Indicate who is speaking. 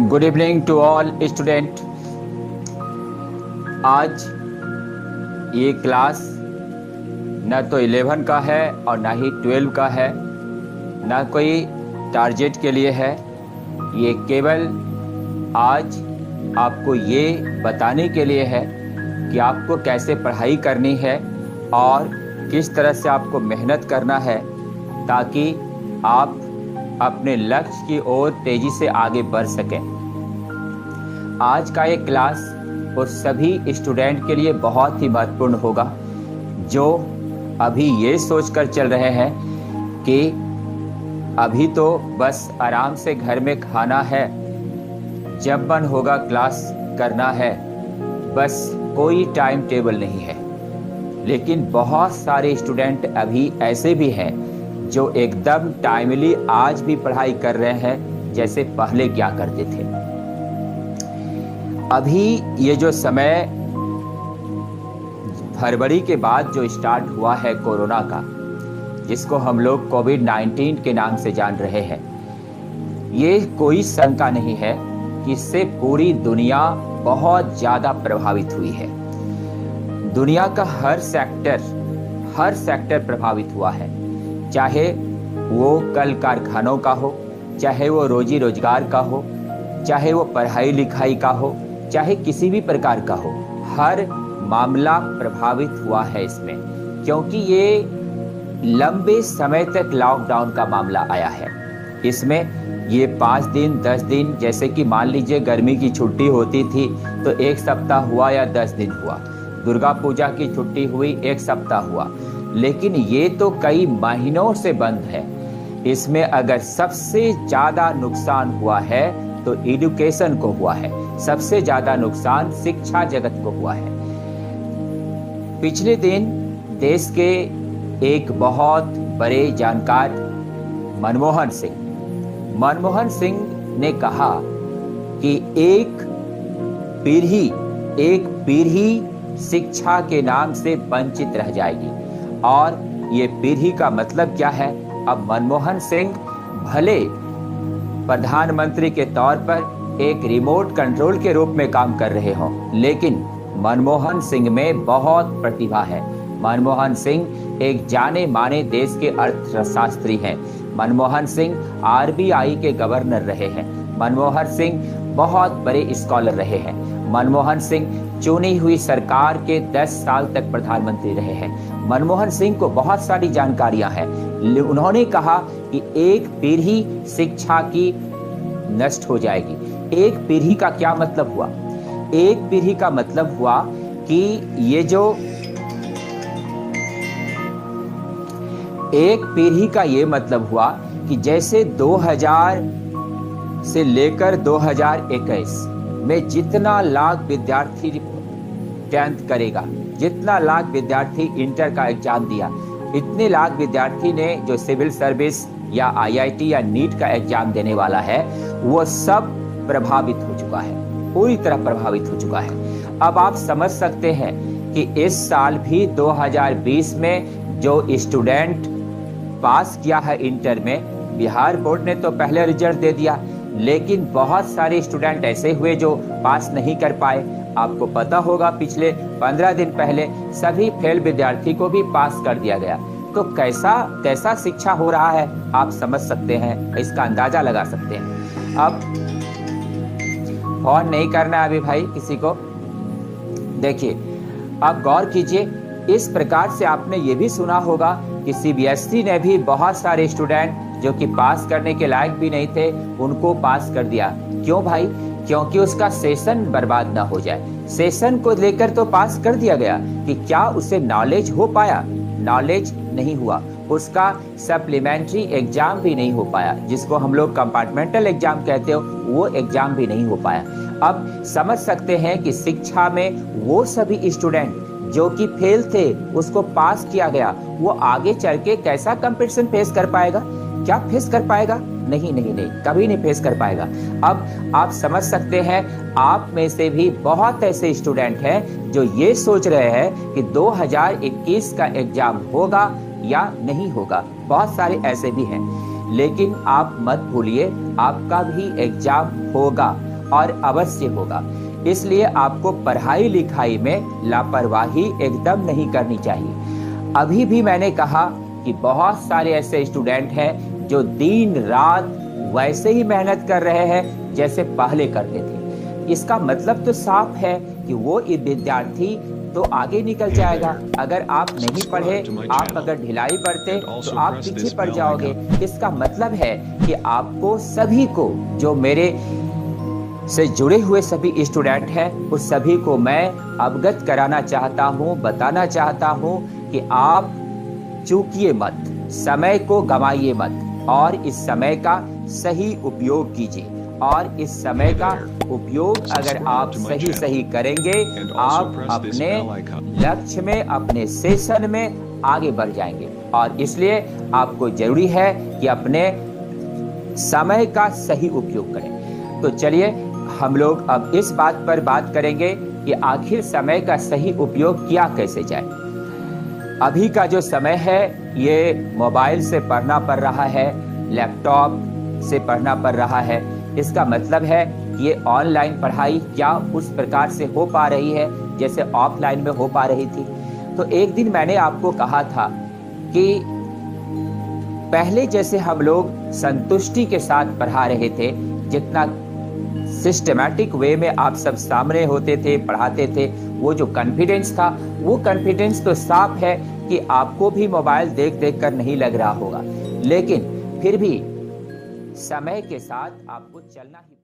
Speaker 1: Good evening to all student. आज ये class न तो 11 का है और ना ही 12 का है, ना कोई टारगेट के लिए है। ये केवल आज आपको ये बताने के लिए है कि आपको कैसे पढ़ाई करनी है और किस तरह से आपको मेहनत करना है ताकि आप अपने लक्ष्य की ओर तेजी से आगे बढ़ सकें। आज का ये क्लास उस सभी स्टूडेंट के लिए बहुत ही महत्वपूर्ण होगा जो अभी ये सोचकर चल रहे हैं कि अभी तो बस आराम से घर में खाना है, जब मन होगा क्लास करना है, बस कोई टाइम टेबल नहीं है। लेकिन बहुत सारे स्टूडेंट अभी ऐसे भी हैं जो एकदम टाइमली आज भी पढ़ाई कर रहे हैं जैसे पहले क्या करते थे। अभी ये जो समय फरवरी के बाद जो स्टार्ट हुआ है कोरोना का, जिसको हम लोग कोविड-19 के नाम से जान रहे हैं, ये कोई शंका नहीं है कि इससे पूरी दुनिया बहुत ज्यादा प्रभावित हुई है। दुनिया का हर सेक्टर प्रभावित हुआ है, चाहे वो कल कारखानों का हो, चाहे वो रोजी रोजगार का हो, चाहे वो पढ़ाई लिखाई का हो, चाहे किसी भी प्रकार का हो, हर मामला प्रभावित हुआ है इसमें, क्योंकि ये लंबे समय तक लॉकडाउन का मामला आया है। इसमें ये 5 दिन 10 दिन, जैसे कि मान लीजिए गर्मी की छुट्टी होती थी तो 1 सप्ताह हुआ या 10 दिन हुआ, दुर्गा पूजा की छुट्टी हुई 1 सप्ताह हुआ, लेकिन ये तो कई महीनों से बंद है। इसमें अगर सबसे ज्यादा नुकसान हुआ है तो एजुकेशन को हुआ है, सबसे ज्यादा नुकसान शिक्षा जगत को हुआ है। पिछले दिन देश के एक बहुत बड़े जानकार मनमोहन सिंह ने कहा कि एक पीढ़ी शिक्षा के नाम से वंचित रह जाएगी। और ये पीढ़ी का मतलब क्या है? अब मनमोहन सिंह भले प्रधानमंत्री के तौर पर एक रिमोट कंट्रोल के रूप में काम कर रहे हों, लेकिन मनमोहन सिंह में बहुत प्रतिभा है। मनमोहन सिंह एक जाने माने देश के अर्थशास्त्री हैं। मनमोहन सिंह आरबीआई के गवर्नर रहे हैं। मनमोहन सिंह बहुत बड़े स्कॉलर रहे हैं। मनमोहन सिंह चुनी हुई सरकार के 10 साल तक प्रधानमंत्री रहे हैं। मनमोहन सिंह को बहुत सारी जानकारियां हैं। उन्होंने कहा कि एक पीढ़ी शिक्षा की नष्ट हो जाएगी। एक पीढ़ी का क्या मतलब हुआ? एक पीढ़ी का मतलब हुआ कि ये जो एक पीढ़ी का ये मतलब हुआ कि जैसे 2000 से लेकर 2021 में जितना लाख विद्यार्थी 10th करेगा, जितना लाख विद्यार्थी इंटर का एग्जाम दिया, इतने लाख विद्यार्थी ने जो सिविल सर्विस या आईआईटी या नीट का एग्जाम देने वाला है, वो सब प्रभावित हो चुका है, पूरी तरह प्रभावित हो चुका है। अब आप समझ सकते हैं कि इस साल भी 2020 में जो स्टूडेंट पास किया है इंटर में, बिहार बोर्ड ने तो पहले रिजल्ट दे दिया, लेकिन बहुत सारे स्टूडेंट ऐसे हुए जो पास नहीं कर पाए। आपको पता होगा पिछले 15 दिन पहले सभी फेल विद्यार्थी को भी पास कर दिया गया। तो कैसा शिक्षा हो रहा है आप समझ सकते हैं, इसका अंदाजा लगा सकते हैं। अब फोन नहीं करना अभी भाई किसी को। देखिए, अब गौर कीजिए, इस प्रकार से आपने ये भी सुना होगा कि सीबीएसई ने भी बहुत सारे स्टूडेंट जो कि पास करने के लायक भी नहीं थे, उनको पास कर दिया। क्यों भाई? क्योंकि उसका सेशन बर्बाद ना हो जाए। सेशन को लेकर तो पास कर दिया गया कि क्या उसे नॉलेज हो पाया? नॉलेज नहीं हुआ। उसका सप्लीमेंट्री एग्जाम भी नहीं हो पाया, जिसको हम लोग कंपार्टमेंटल एग्जाम कहते हो, वो एग्जाम भी नहीं हो पाया। अब समझ सकते हैं कि शिक्षा में वो सभी स्टूडेंट जो कि फेल थे, उसको पास किया गया, वो आगे चल के कैसा कंपटीशन फेस कर पाएगा? क्या फेस कर पाएगा? नहीं, कभी नहीं फेस कर पाएगा। अब आप समझ सकते हैं, आप में से भी बहुत ऐसे स्टूडेंट हैं जो ये सोच रहे हैं कि 2021 का एग्जाम होगा या नहीं होगा। बहुत सारे ऐसे भी हैं, लेकिन आप मत भूलिए, आपका भी एग्जाम होगा और अवश्य होगा। इसलिए आपको पढ़ाई लिखाई में लापरवाही एकदम नहीं करनी चाहिए। अभी भी मैंने कहा कि बहुत सारे ऐसे स्टूडेंट हैं जो दिन रात वैसे ही मेहनत कर रहे हैं जैसे पहले करते थे। इसका मतलब तो साफ है कि वो विद्यार्थी तो आगे निकल जाएगा। अगर आप नहीं पढ़े, आप अगर ढिलाई बरते तो आप पीछे पड़ जाओगे। इसका मतलब है कि आपको सभी को, जो मेरे से जुड़े हुए सभी स्टूडेंट हैं, उस सभी को मैं अवगत कराना चाहता हूं, बताना चाहता हूं कि आप चूकिए मत, समय को गंवाइए मत और इस समय का सही उपयोग कीजिए। और इस समय का उपयोग अगर आप सही करेंगे, आप अपने लक्ष्य में, अपने सेशन में आगे बढ़ जाएंगे। और इसलिए आपको जरूरी है कि अपने समय का सही उपयोग करें। तो चलिए हम लोग अब इस बात पर बात करेंगे कि आखिर समय का सही उपयोग किया कैसे जाए। अभी का जो समय है ये मोबाइल से पढ़ना पड़ रहा है, लैपटॉप से पढ़ना पड़ रहा है। इसका मतलब है ये ऑनलाइन पढ़ाई क्या उस प्रकार से हो पा रही है जैसे ऑफलाइन में हो पा रही थी। तो एक दिन मैंने आपको कहा था कि पहले जैसे हम लोग संतुष्टि के साथ पढ़ा रहे थे, जितना सिस्टमैटिक वे में आप सब सामने होते थे, पढ़ाते थे, वो जो कॉन्फिडेंस था, वो कॉन्फिडेंस तो साफ है कि आपको भी मोबाइल देख कर नहीं लग रहा होगा। लेकिन फिर भी समय के साथ आपको चलना ही